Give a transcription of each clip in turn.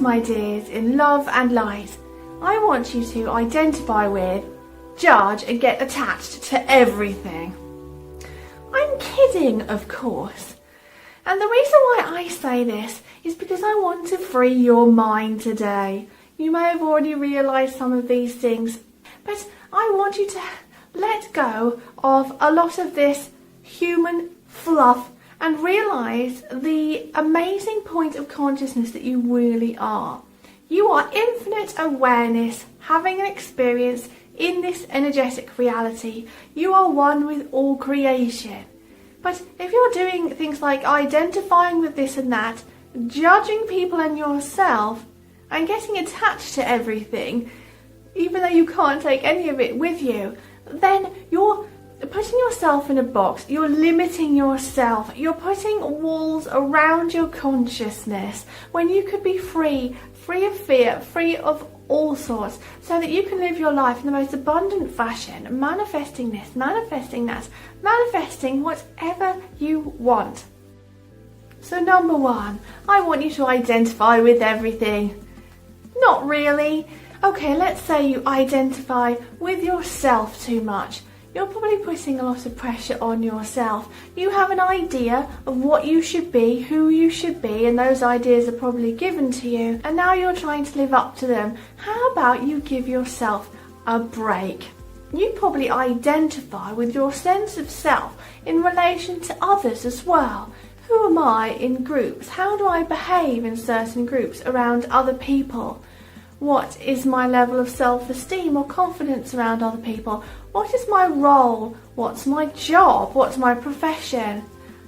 my dears, in love and light, I want you to identify with, judge and get attached to everything. I'm kidding, of course. And the reason why I say this is because I want to free your mind today. You may have already realised some of these things, but I want you to let go of a lot of this human fluff and realise the amazing point of consciousness that you really are. You are infinite awareness, having an experience in this energetic reality. You are one with all creation. But if you're doing things like identifying with this and that, judging people and yourself, and getting attached to everything, even though you can't take any of it with you, then you're putting yourself in a box, you're limiting yourself, you're putting walls around your consciousness when you could be free of fear, free of all sorts, so that you can live your life in the most abundant fashion, manifesting this, manifesting that, manifesting whatever you want. So number one, I want you to identify with everything. Not really. Okay, let's say you identify with yourself too much. You're probably putting a lot of pressure on yourself. You have an idea of what you should be, who you should be, and those ideas are probably given to you, and now you're trying to live up to them. How about you give yourself a break? You probably identify with your sense of self in relation to others as well. Who am I in groups? How do I behave in certain groups around other people? What is my level of self-esteem or confidence around other people? What is my role? What's my job? What's my profession?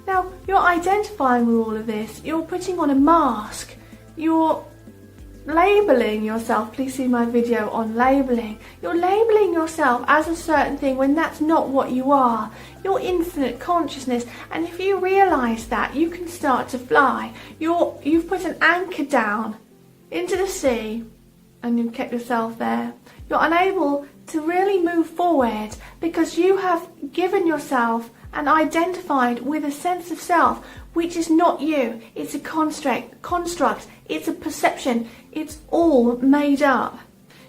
Now, you're identifying with all of this. You're putting on a mask. You're labelling yourself. Please see my video on labelling. You're labelling yourself as a certain thing when that's not what you are. You're infinite consciousness, and if you realise that, you can start to fly. You've put an anchor down into the sea, and you've kept yourself there. You're unable to really move forward because you have given yourself and identified with a sense of self which is not you. It's a construct, it's a perception, it's all made up.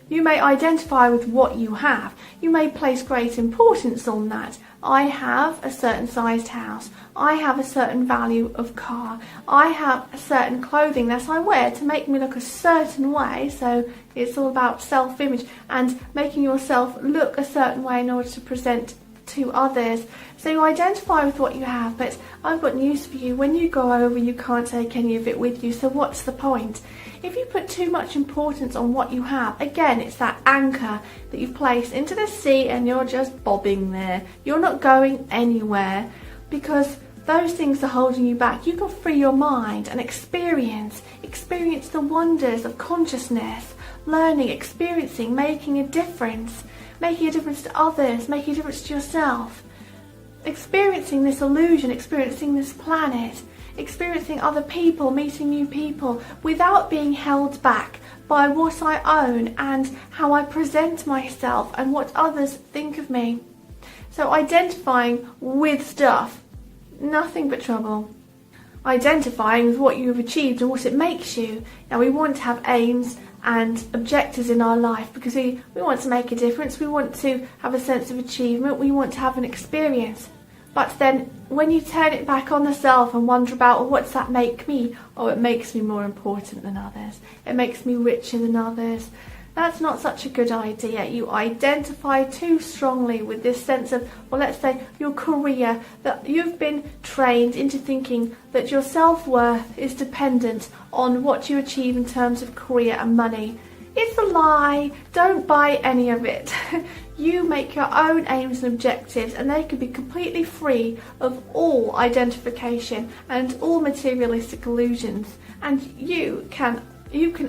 You may identify with what you have. You may place great importance on that. I have a certain sized house. I have a certain value of car. I have a certain clothing that I wear to make me look a certain way. So it's all about self-image and making yourself look a certain way in order to present to others. So you identify with what you have, but I've got news for you. When you go over, you can't take any of it with you. So what's the point? If you put too much importance on what you have, again, it's that anchor that you've placed into the sea and you're just bobbing there. You're not going anywhere because those things are holding you back. You can free your mind and experience the wonders of consciousness, learning, experiencing, making a difference to others, making a difference to yourself, experiencing this illusion, experiencing this planet, experiencing other people, meeting new people without being held back by what I own and how I present myself and what others think of me. So identifying with stuff, nothing but trouble. Identifying with what you have achieved and what it makes you. Now we want to have aims and objectives in our life because we want to make a difference, we want to have a sense of achievement, we want to have an experience. But then when you turn it back on the self and wonder about, well, what's that make me? Oh, it makes me more important than others. It makes me richer than others. That's not such a good idea. You identify too strongly with this sense of, well, let's say your career, that you've been trained into thinking that your self-worth is dependent on what you achieve in terms of career and money. It's a lie. Don't buy any of it. You make your own aims and objectives, and they can be completely free of all identification and all materialistic illusions. And you can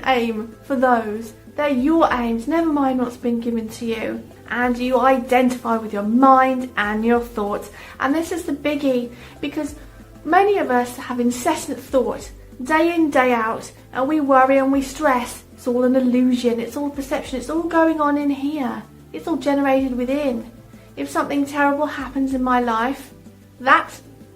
aim for those. They're your aims, never mind what's been given to you. And you identify with your mind and your thoughts. And this is the biggie, because many of us have incessant thought, day in, day out, and we worry and we stress. It's all an illusion, it's all perception, it's all going on in here. It's all generated within. If something terrible happens in my life, that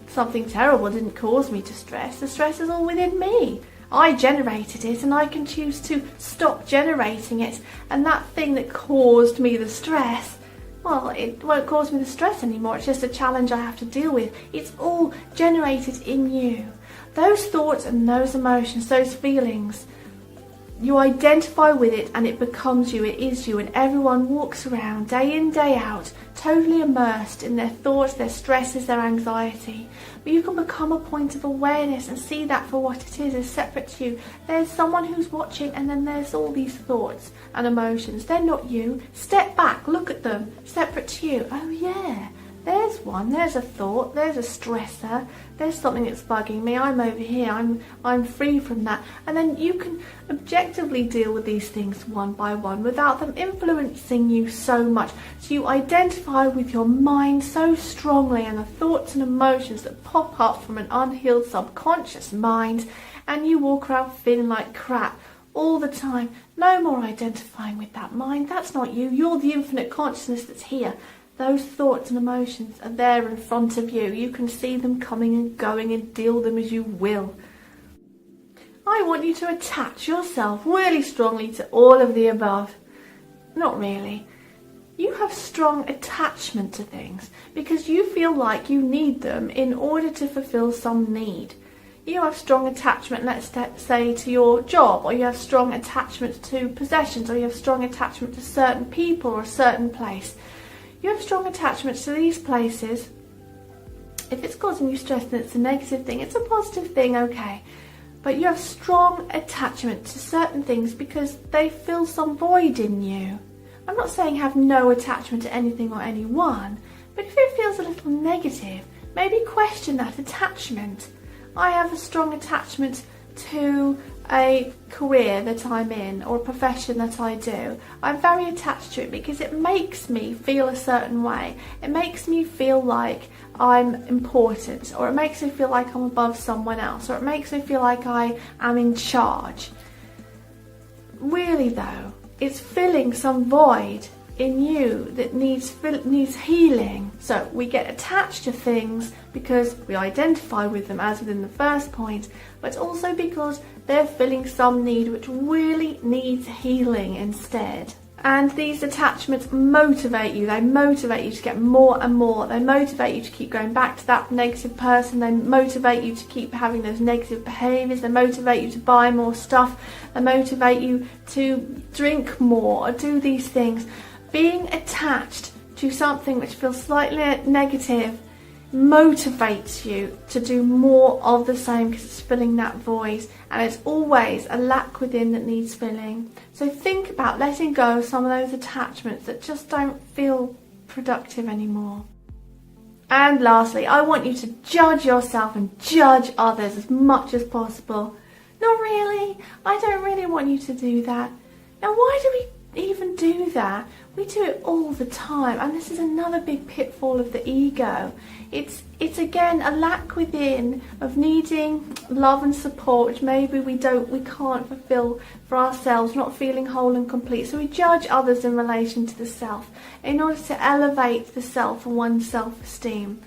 something terrible didn't cause me to stress. The stress is all within me. I generated it, and I can choose to stop generating it. And that thing that caused me the stress, well, it won't cause me the stress anymore. It's just a challenge I have to deal with. It's all generated in you. Those thoughts and those emotions, those feelings, you identify with it and it becomes you, it is you, and everyone walks around day in, day out, totally immersed in their thoughts, their stresses, their anxiety. But you can become a point of awareness and see that for what it is separate to you. There's someone who's watching, and then there's all these thoughts and emotions. They're not you. Step back, look at them, separate to you. Oh yeah, there's one, there's a thought, there's a stressor, there's something that's bugging me, I'm over here, I'm free from that. And then you can objectively deal with these things one by one without them influencing you so much. So you identify with your mind so strongly and the thoughts and emotions that pop up from an unhealed subconscious mind, and you walk around feeling like crap all the time. No more identifying with that mind. That's not you. You're the infinite consciousness that's here. Those thoughts and emotions are there in front of you. You can see them coming and going and deal with them as you will. I want you to attach yourself really strongly to all of the above. Not really. You have strong attachment to things because you feel like you need them in order to fulfill some need. You have strong attachment, let's say, to your job, or you have strong attachment to possessions, or you have strong attachment to certain people or a certain place. You have strong attachments to these places. If it's causing you stress and it's a negative thing, it's a positive thing, okay. But you have strong attachment to certain things because they fill some void in you. I'm not saying have no attachment to anything or anyone, but if it feels a little negative, maybe question that attachment. I have a strong attachment to a career that I'm in or a profession that I do. I'm very attached to it because it makes me feel a certain way. It makes me feel like I'm important, or it makes me feel like I'm above someone else, or it makes me feel like I am in charge. Really though, it's filling some void in you that needs healing. So we get attached to things because we identify with them, as within the first point, but also because they're filling some need which really needs healing instead. And these attachments motivate you. They motivate you to get more and more. They motivate you to keep going back to that negative person. They motivate you to keep having those negative behaviours. They motivate you to buy more stuff. They motivate you to drink more or do these things. Being attached to something which feels slightly negative motivates you to do more of the same because it's filling that void, and it's always a lack within that needs filling. So think about letting go of some of those attachments that just don't feel productive anymore. And lastly, I want you to judge yourself and judge others as much as possible. Not really. I don't really want you to do that. Now, why do we even do that? We do it all the time, and this is another big pitfall of the ego. It's again a lack within of needing love and support, which maybe we can't fulfill for ourselves, not feeling whole and complete. So we judge others in relation to the self in order to elevate the self and one's self-esteem.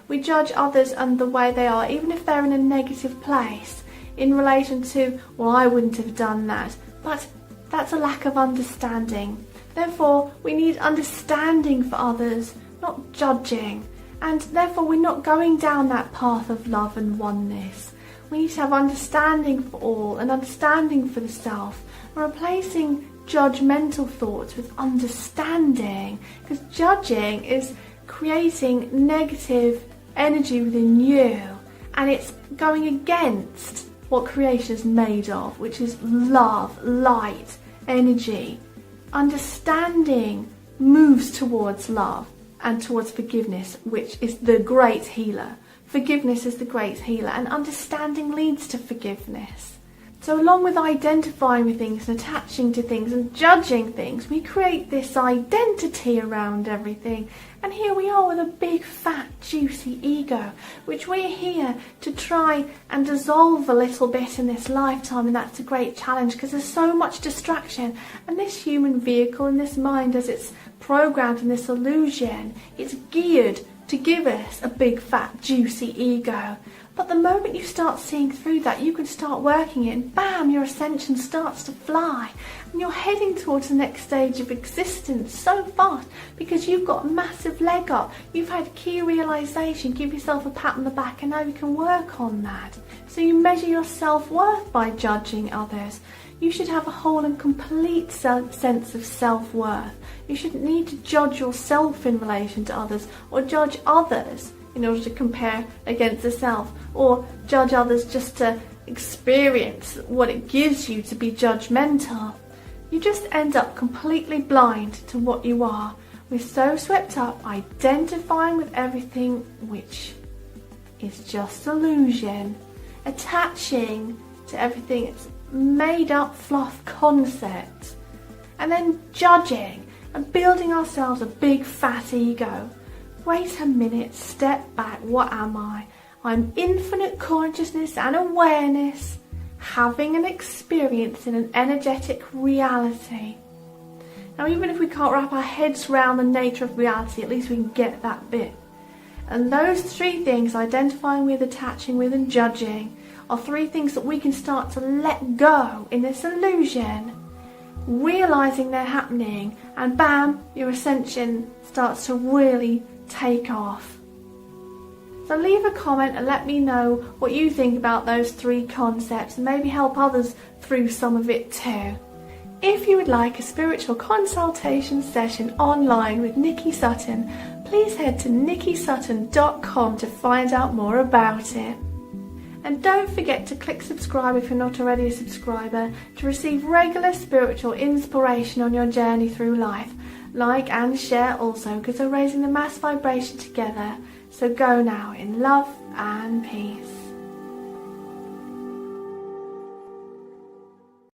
We judge others and the way they are, even if they're in a negative place, in relation to, well, I wouldn't have done that. But that's a lack of understanding. Therefore, we need understanding for others, not judging. And therefore, we're not going down that path of love and oneness. We need to have understanding for all and understanding for the self. We're replacing judgmental thoughts with understanding, because judging is creating negative energy within you, and it's going against what creation is made of, which is love, light, energy. Understanding moves towards love and towards forgiveness, which is the great healer. Forgiveness is the great healer, and understanding leads to forgiveness. So along with identifying with things and attaching to things and judging things, we create this identity around everything. And here we are with a big, fat, juicy ego, which we're here to try and dissolve a little bit in this lifetime. And that's a great challenge because there's so much distraction. And this human vehicle and this mind, as it's programmed in this illusion, it's geared to give us a big, fat, juicy ego. But the moment you start seeing through that, you can start working it, and bam, your ascension starts to fly. And you're heading towards the next stage of existence so fast because you've got a massive leg up. You've had key realization. Give yourself a pat on the back, and now you can work on that. So you measure your self-worth by judging others. You should have a whole and complete sense of self-worth. You shouldn't need to judge yourself in relation to others, or judge others in order to compare against yourself, or judge others just to experience what it gives you to be judgmental. You just end up completely blind to what you are. We're so swept up identifying with everything which is just illusion, attaching to everything it's made up fluff concept, and then judging and building ourselves a big fat ego. Wait a minute, step back, what am I? I'm infinite consciousness and awareness, having an experience in an energetic reality. Now, even if we can't wrap our heads around the nature of reality, at least we can get that bit. And those three things, identifying with, attaching with, and judging, are three things that we can start to let go in this illusion, realizing they're happening, and bam, your ascension starts to really take off. So leave a comment and let me know what you think about those three concepts, and maybe help others through some of it too. If you would like a spiritual consultation session online with Nikki Sutton, please head to nikkisutton.com to find out more about it. And don't forget to click subscribe if you're not already a subscriber to receive regular spiritual inspiration on your journey through life. Like and share also, because we're raising the mass vibration together. So go now in love and peace.